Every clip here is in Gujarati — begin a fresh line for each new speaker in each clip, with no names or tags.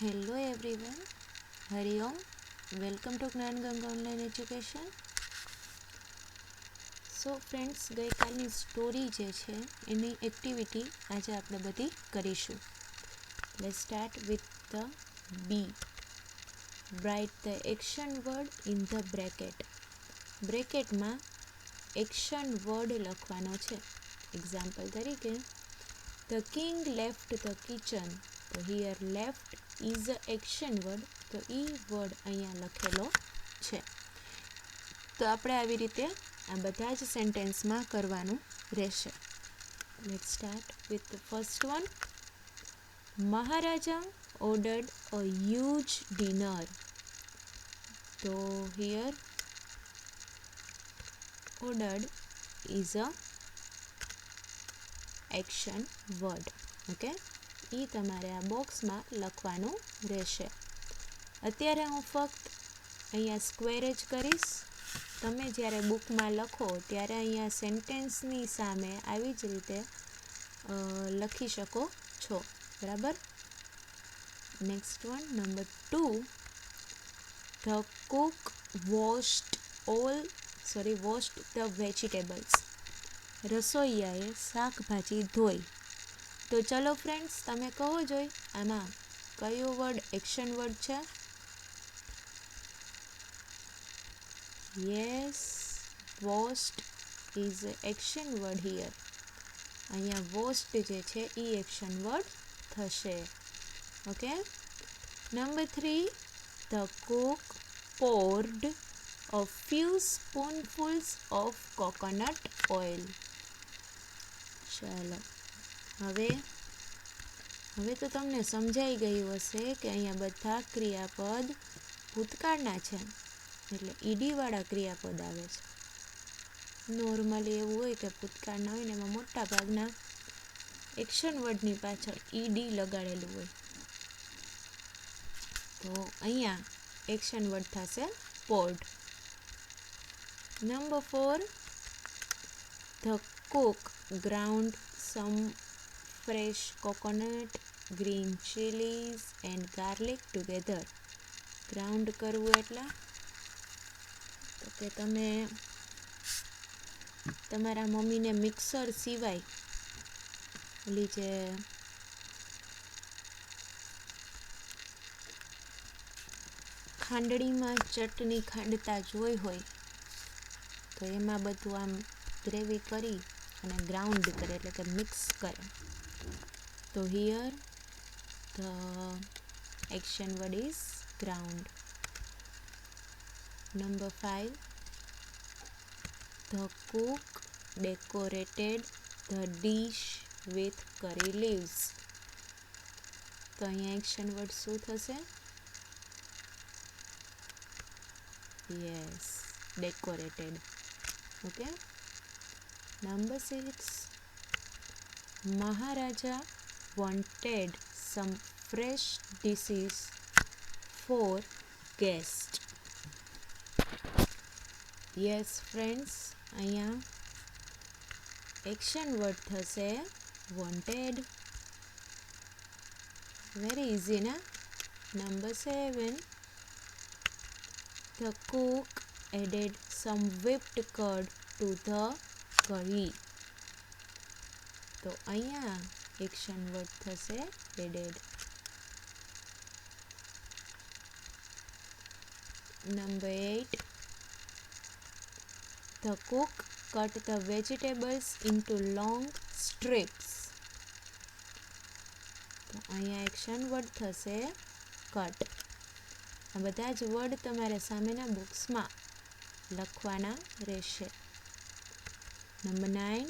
Hello everyone, Hari Om. Welcome to Gyanganga online education. So friends, ગઈકાલની સ્ટોરી જે છે એની એક્ટિવિટી આજે આપણે બધી કરીશું. Let's start with the B. Write the action word in the bracket. બ્રેકેટમાં એક્શન વર્ડ લખવાનો છે. એક્ઝામ્પલ તરીકે, the king left the kitchen. તો here left is a action word, તો એ વર્ડ અહીંયા લખેલો છે. તો આપણે આવી રીતે આ બધા જ સેન્ટેન્સમાં કરવાનું રહેશે. Let's start with the first one. Maharaja ordered a huge dinner. તો here ordered is a action word. Okay, એ તમારે આ બોક્સમાં લખવાનું રહેશે. અત્યારે હું ફક્ત અહીંયા સ્ક્વેર જ કરીશ. તમે જ્યારે બુકમાં લખો ત્યારે અહીંયા સેન્ટેન્સની સામે આવી જ રીતે લખી શકો છો. બરાબર. Next one, number 2. The cook washed the vegetables. રસોઈયાએ શાકભાજી ધોઈ. તો ચલો ફ્રેન્ડ્સ, તમે કહો જોઈ આમાં કયો વર્ડ એક્શન વર્ડ છે? Yes, washed is action word here. અહીંયા વોશ્ડ જે છે એ એક્શન વર્ડ થશે. Okay. Number 3. The Cook poured a few spoonfuls of coconut oil. ચાલો, હવે તો તમને સમજાઈ ગયું હશે કે અહીંયા બધા ક્રિયાપદ ભૂતકાળના છે, એટલે ઈડીવાળા ક્રિયાપદ આવે છે. નોર્મલી એવું હોય કે ભૂતકાળના હોય ને એમાં મોટા ભાગના એક્શન વર્ડની પાછળ ઈડી લગાડેલું હોય. તો અહીંયા એક્શન વર્ડ થશે poured. Number 4. The Cook ground some fresh coconut, green chilies and garlic together. Ground કરવું એટલે તો કે તમે તમારા મમ્મીને મિક્સર સિવાય ઓલી જે ખાંડણીમાં ચટણી ખાંડતા જોઈ હોય તો એમાં બધું આમ ગ્રેવી કરી અને ગ્રાઉન્ડ કરે, એટલે કે મિક્સ કરે. તો here the action word is ground. Number 5. The Cook decorated the dish with કરી લીવ્સ. તો અહીંયા એક્શન વર્ડ શું થશે? Yes, decorated. Okay. Number 6. Maharaja wanted some fresh dishes for guests. Yes friends, અહીંયા એક્શન વર્ડ થશે wanted. Very easy ના? Number 7. The cook added some whipped curd to the curry. તો અહીંયા એક્શન વર્ડ થશે added. Number 8. The cook cut the vegetables into long strips. તો અહીંયા એક્શન વર્ડ થશે કટ. આ બધા જ વર્ડ તમારે સામેના બુક્સમાં લખવાના રહેશે. Number 9.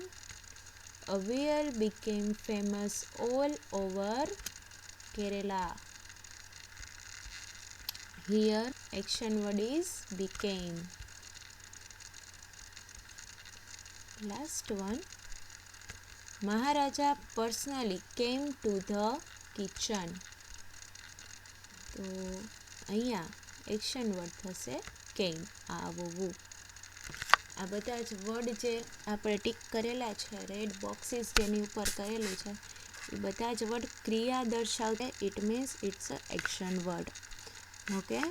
A whale became famous all over Kerala. Here action word is became. Last one. Maharaja personally came to the kitchen. તો અહીંયા એક્શન વર્ડ થશે came, આવવું. આ બધા જ વર્ડ જે આપણે ટીક કરેલા છે, રેડ બોક્સીસ જેની ઉપર કરેલું છે, એ બધા જ વર્ડ ક્રિયા દર્શાવતા, it means it's a action word. Okay,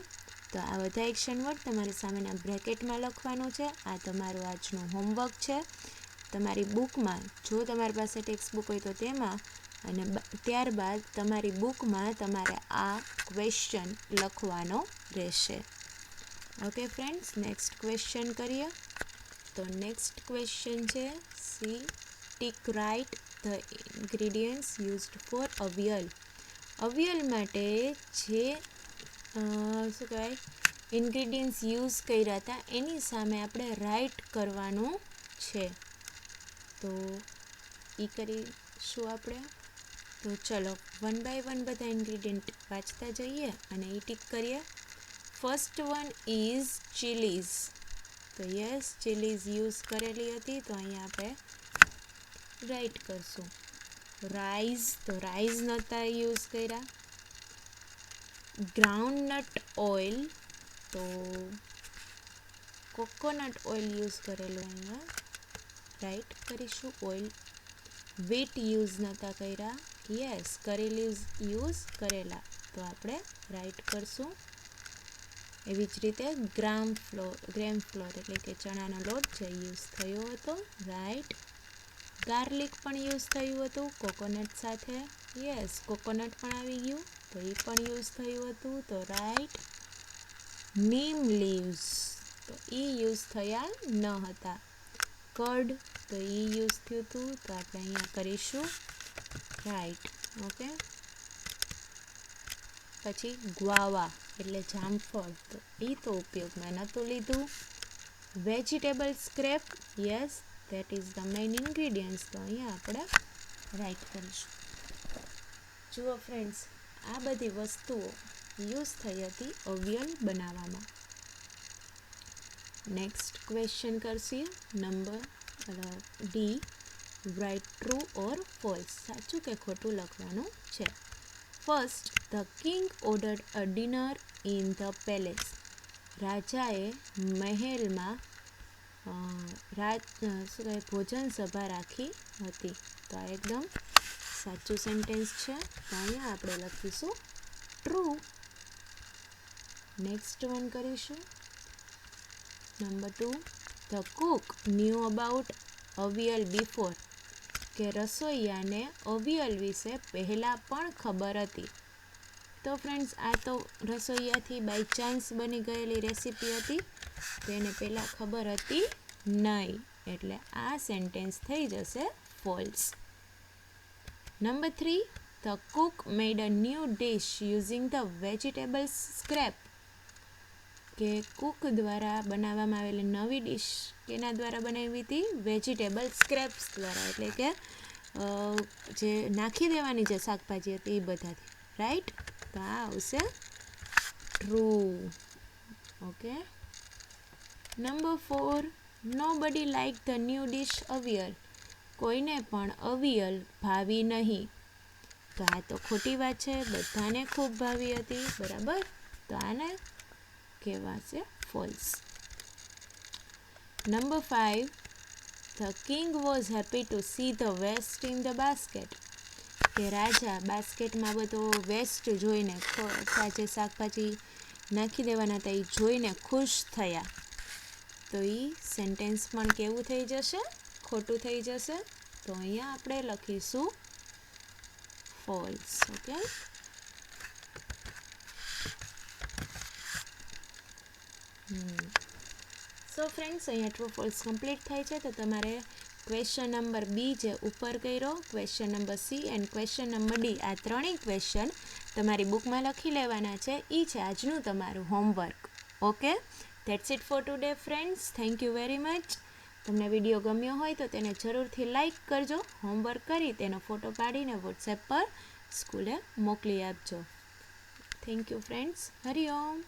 તો આ બધા એક્શન વર્ડ તમારે સામેના બ્રેકેટમાં લખવાનું છે. આ તમારું આજનું હોમવર્ક છે. તમારી બુકમાં, જો તમારી પાસે ટેક્સ્ટ બુક હોય તો તેમાં, અને ત્યારબાદ તમારી બુકમાં તમારે આ ક્વેશ્ચન લખવાનો રહેશે. ઓકે ફ્રેન્ડ્સ, નેક્સ્ટ ક્વેશ્ચન કરીએ. તો નેક્સ્ટ ક્વેશ્ચન છે C tick write the ingredients used four avial. Avial માટે જે શું કહેવાય ઇન્ગ્રીડિયન્ટ્સ યુઝ કર્યા હતા એની સામે આપણે રાઇટ કરવાનું છે. તો એ કરીશું આપણે. તો ચલો 1 by 1 બધા ઇન્ગ્રીડિયન્ટ વાંચતા જઈએ અને એ ટીક કરીએ. First one is chillies. તો યસ, ચીલીઝ યુઝ કરેલી હતી, તો અહીંયા આપણે રાઇટ કરશું. રાઈસ, તો રાઈસ નહોતા યુઝ કર્યા. ગ્રાઉન્ડનટ ઓઇલ, તો કોકોનટ ઓઇલ યુઝ કરેલું, અહીંયા રાઈટ કરીશું. ઓઇલ. વીટ યુઝ નહોતા કર્યા. યસ, કરી લીવ્સ યુઝ કરેલા, તો આપણે રાઈટ કરશું. એવી જ રીતે ગ્રેમ ફ્લોર એટલે કે ચણાનો લોટ જે યુઝ થયો હતો, રાઈટ. ગાર્લિક પણ યુઝ થયું હતું કોકોનટ સાથે. યસ, કોકોનટ પણ આવી ગયું, તો એ પણ યુઝ થયું હતું, તો રાઈટ. નીમ લીવ્સ, તો એ યુઝ થયા ન હતા. કર્ડ, તો એ યુઝ થયું હતું, તો આપણે અહીંયા કરીશું રાઈટ. ઓકે, પછી ગ્વાવા એટલે જામફળ, તો એ તો ઉપયોગમાં નહોતું લીધું. Vegetable scrap, yes that is the main ingredients, તો અહીંયા આપણે રાઈટ કરીશું. જુઓ ફ્રેન્ડ્સ, આ બધી વસ્તુઓ યુઝ થઈ હતી અવિયલ બનાવવામાં. નેક્સ્ટ ક્વેશ્ચન કરશે number D. Write true or false, સાચું કે ખોટું લખવાનું છે. First, the king ordered a dinner in the palace. રાજાએ મહેલમાં ભોજન સભા રાખી હતી, તો આ એકદમ સાચું સેન્ટેન્સ છે, તો અહીંયા આપણે લખીશું ટ્રુ. નેક્સ્ટ વન કરીશું number 2. The Cook new about avial before. કે રસોઈયાને અવિયલ વિશે પહેલાં પણ ખબર હતી. તો ફ્રેન્ડ્સ, આ તો રસોઈયાથી બાય ચાન્સ બની ગયેલી રેસીપી હતી, તો એને પહેલાં ખબર હતી નહીં, એટલે આ સેન્ટેન્સ થઈ જશે false. Number 3. The Cook made a new dish using the vegetables scrap. કે કુક દ્વારા બનાવવામાં આવેલી નવી ડિશ કેના દ્વારા બનાવી હતી? વેજીટેબલ સ્ક્રેપ્સ દ્વારા, એટલે કે જે નાખી દેવાની જે શાકભાજી હતી એ બધાથી, રાઈટ. તો આ આવશે true. Okay. Number 4. Nobody like the new dish avial. કોઈને પણ અવિયલ ભાવી નહીં, તો આ તો ખોટી વાત છે, બધાને ખૂબ ભાવી હતી, બરાબર, તો આને કહેવાશે false. Number 5. The king was happy to see the waste in the basket. કે રાજા બાસ્કેટમાં બધો વેસ્ટ જોઈને, જે શાકભાજી નાખી દેવાના હતા એ જોઈને ખુશ થયા, તો એ સેન્ટેન્સ પણ કેવું થઈ જશે? ખોટું થઈ જશે, તો અહીંયા આપણે લખીશું ફોલ્સ. ઓકે. સો ફ્રેન્ડ્સ, અહીંયા ટ્રુ ફોલ્સ કમ્પ્લીટ થાય છે, તો તમારે ક્વેશ્ચન નંબર બી જે ઉપર કર્યો, question number C and question number D, આ ત્રણેય ક્વેશ્ચન તમારી બુકમાં લખી લેવાના છે. એ છે આજનું તમારું homework. Okay, that's it four today friends. Thank you very much. તમને વિડીયો ગમ્યો હોય તો તેને જરૂરથી લાઈક કરજો. હોમવર્ક કરી તેનો ફોટો પાડીને વોટ્સએપ પર સ્કૂલે મોકલી આપજો. Thank you friends. હરિઓમ.